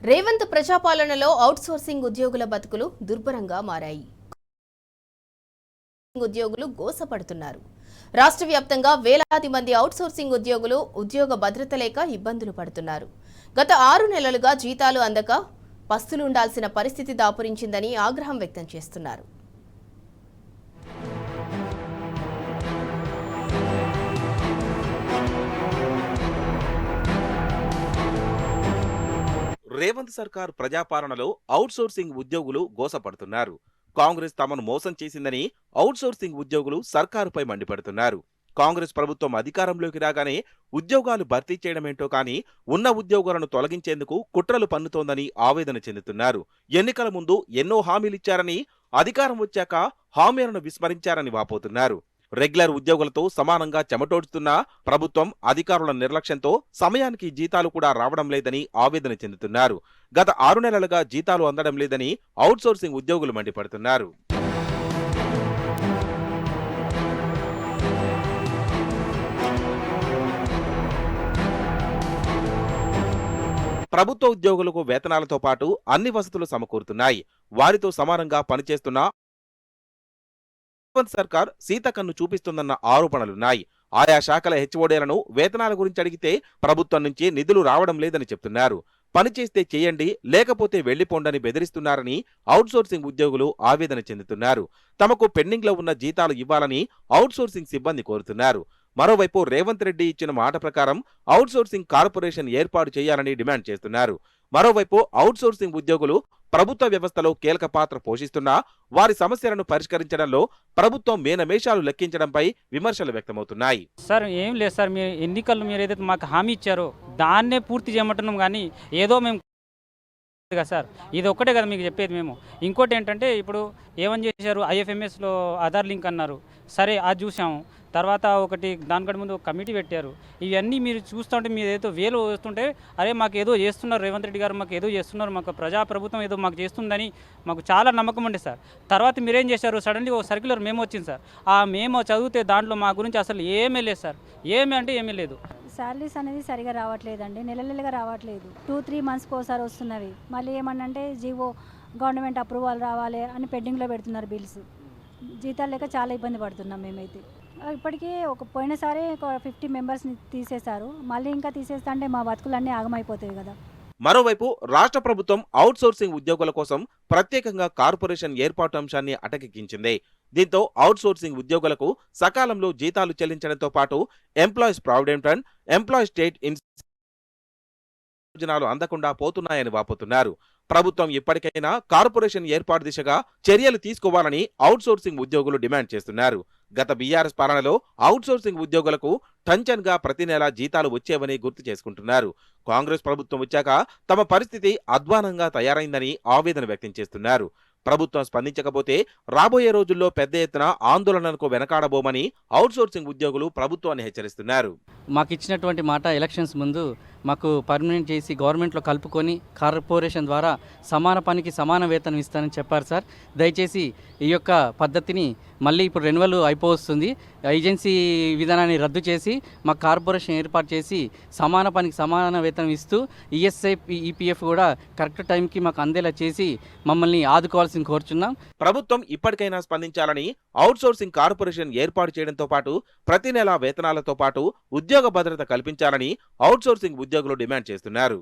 రేవంత్ ప్రజాపాలనలో ఔట్సోర్సింగ్ ఉద్యోగుల బతుకులు దుర్భరంగా మారాయి. ఉద్యోగులు గోసపడుతున్నారు. రాష్ట్ర వ్యాప్తంగా వేలాది మంది ఔట్సోర్సింగ్ ఉద్యోగులు ఉద్యోగ భద్రత లేక ఇబ్బందులు పడుతున్నారు. గత 6 నెలలుగా జీతాలు అందక పస్తులుండాల్సిన పరిస్థితి దాపురించిందని ఆగ్రహం వ్యక్తం చేస్తున్నారు. రేవంత్ సర్కార్ ప్రజాపాలనలో ఔట్సోర్సింగ్ ఉద్యోగులు గోసపడుతున్నారు. కాంగ్రెస్ తమను మోసం చేసిందని ఔట్సోర్సింగ్ ఉద్యోగులు సర్కారుపై మండిపడుతున్నారు. కాంగ్రెస్ ప్రభుత్వం అధికారంలోకి రాగానే ఉద్యోగాలు భర్తీ చేయడమేంటో కానీ ఉన్న ఉద్యోగులను తొలగించేందుకు కుట్రలు పన్నుతోందని ఆవేదన చెందుతున్నారు. ఎన్నికల ముందు ఎన్నో హామీలిచ్చారని, అధికారం వచ్చాక హామీలను విస్మరించారని వాపోతున్నారు. రెగ్యులర్ ఉద్యోగులతో సమానంగా చెమటోడుతున్న ప్రభుత్వం అధికారుల నిర్లక్ష్యంతో సమయానికి జీతాలు కూడా రావడం లేదని ఆవేదన చెందుతున్నారు. గత 6 నెలలుగా జీతాలు అందడం లేదని ఔట్సోర్సింగ్ ఉద్యోగులు మండిపడుతున్నారు. ప్రభుత్వ ఉద్యోగులకు వేతనాలతో పాటు అన్ని వసతులు సమకూరుతున్నాయి. వారితో సమానంగా పనిచేస్తున్న రేవంత్ సర్కార్ సీతకన్ను చూపిస్తుందన్న ఆరోపణలున్నాయి. ఆయా శాఖల హెచ్ఓడీలను వేతనాల గురించి అడిగితే ప్రభుత్వం నుంచి నిధులు రావడం లేదని చెప్తున్నారు. పనిచేస్తే చేయండి, లేకపోతే వెళ్లిపోండని బెదిరిస్తున్నారని ఔట్సోర్సింగ్ ఉద్యోగులు ఆవేదన చెందుతున్నారు. తమకు పెండింగ్లో ఉన్న జీతాలు ఇవ్వాలని ఔట్సోర్సింగ్ సిబ్బంది కోరుతున్నారు. మరోవైపు రేవంత్ రెడ్డి ఇచ్చిన మాట ప్రకారం ఔట్సోర్సింగ్ కార్పొరేషన్ ఏర్పాటు చేయాలని డిమాండ్ చేస్తున్నారు. మరోవైపు ఔట్సోర్సింగ్ ఉద్యోగులు ప్రభుత్వ వ్యవస్థలో కీలక పాత్ర పోషిస్తున్నా వారి సమస్యలను పరిష్కరించడంలో ప్రభుత్వం మేనమేషాలు లెక్కించడంపై విమర్శలు వ్యక్తమవుతున్నాయి. సార్ ఏం లేదు సార్, మీరు ఎన్నికల్లో మీరు ఏదైతే మాకు హామీ ఇచ్చారో దాన్నే పూర్తి చేయమంటున్నాం, కానీ ఏదో మేము కదా సార్, ఇది ఒక్కటే కదా మీకు చెప్పేది మేము. ఇంకోటి ఏంటంటే ఇప్పుడు ఏమని చేశారు, ఐఎఫ్ఎంఎస్లో ఆధార్ లింక్ అన్నారు, సరే అది చూసాము. తర్వాత ఒకటి దానికంటే ముందు ఒక కమిటీ పెట్టారు. ఇవన్నీ మీరు చూస్తుంటే మీరు ఏదో వేలు వస్తుంటే అరే మాకు ఏదో చేస్తున్నారు, రేవంత్ రెడ్డి గారు మాకు ఏదో చేస్తున్నారు, మాకు ప్రజాప్రభుత్వం ఏదో మాకు చేస్తుందని మాకు చాలా నమ్మకం ఉండే సార్. తర్వాత మీరేం చేశారు, సడన్లీ ఒక సర్క్యులర్ మేమో వచ్చింది సార్. ఆ మేమో చదివితే దాంట్లో మా గురించి అసలు ఏమీ లేదు సార్. ఏమీ అంటే ఏమీ లేదు. శాలరీస్ అనేది సరిగా రావట్లేదండి, నెలలుగా రావట్లేదు. 2-3 మంత్స్కి ఒకసారి వస్తున్నవి. మళ్ళీ ఏమన్నంటే జీవో గవర్నమెంట్ అప్రూవల్ రావాలి అని పెండింగ్లో పెడుతున్నారు బిల్స్. జీతాలు లేక చాలా ఇబ్బంది పడుతున్నాం మేమైతే. ఇప్పటికీ పోయినసారి 50 మెంబర్స్ని తీసేశారు. మళ్ళీ ఇంకా తీసేస్తా అంటే మా బతుకులన్నీ ఆగమైపోతాయి కదా. మరోవైపు రాష్ట్ర ప్రభుత్వం ఔట్సోర్సింగ్ ఉద్యోగుల కోసం ప్రత్యేకంగా కార్పొరేషన్ ఏర్పాటు అంశాన్ని అటకెక్కించింది. దీంతో ఔట్సోర్సింగ్ ఉద్యోగులకు సకాలంలో జీతాలు చెల్లించడంతో పాటు employees provident fund, employees state ప్రయోజనాలు అందకుండా పోతున్నాయని వాపోతున్నారు. ప్రభుత్వం ఇప్పటికైనా కార్పొరేషన్ ఏర్పాటు దిశగా చర్యలు తీసుకోవాలని ఔట్సోర్సింగ్ ఉద్యోగులు డిమాండ్ చేస్తున్నారు. గత బీఆర్ఎస్ పాలనలో ఔట్సోర్సింగ్ ఉద్యోగులకు టంచన్గా ప్రతి నెల జీతాలు వచ్చేవని గుర్తు చేసుకుంటున్నారు. కాంగ్రెస్ ప్రభుత్వం వచ్చాక తమ పరిస్థితి అధ్వానంగా తయారైందని ఆవేదన వ్యక్తం చేస్తున్నారు. ప్రభుత్వం స్పందించకపోతే రాబోయే రోజుల్లో పెద్ద ఎత్తున ఆందోళనలకు వెనకాడబోమని ఔట్సోర్సింగ్ ఉద్యోగులు ప్రభుత్వాన్ని హెచ్చరిస్తున్నారు. మాకు ఇచ్చినటువంటి మాట ఎలక్షన్స్ ముందు మాకు పర్మనెంట్ చేసి గవర్నమెంట్లో కలుపుకొని కార్పొరేషన్ ద్వారా సమాన పనికి సమాన వేతనం ఇస్తానని చెప్పారు సార్. దయచేసి ఈ యొక్క పద్ధతిని మళ్ళీ ఇప్పుడు రెన్యువల్ అయిపోతుంది. ఏజెన్సీ విధానాన్ని రద్దు చేసి మాకు కార్పొరేషన్ ఏర్పాటు చేసి సమాన పనికి సమాన వేతనం ఇస్తూ ఈఎస్ఐ ఈపీఎఫ్ కూడా కరెక్ట్ టైంకి మాకు అందేలా చేసి మమ్మల్ని ఆదుకోవాల్సింది కోరుచున్నాం. ప్రభుత్వం ఇప్పటికైనా స్పందించాలని ఔట్సోర్సింగ్ కార్పొరేషన్ ఏర్పాటు చేయడంతో పాటు ప్రతి నెల వేతనాలతో పాటు ఉద్యోగ భద్రత కల్పించాలని ఔట్సోర్సింగ్ ఉద్యోగులు డిమాండ్ చేస్తున్నారు.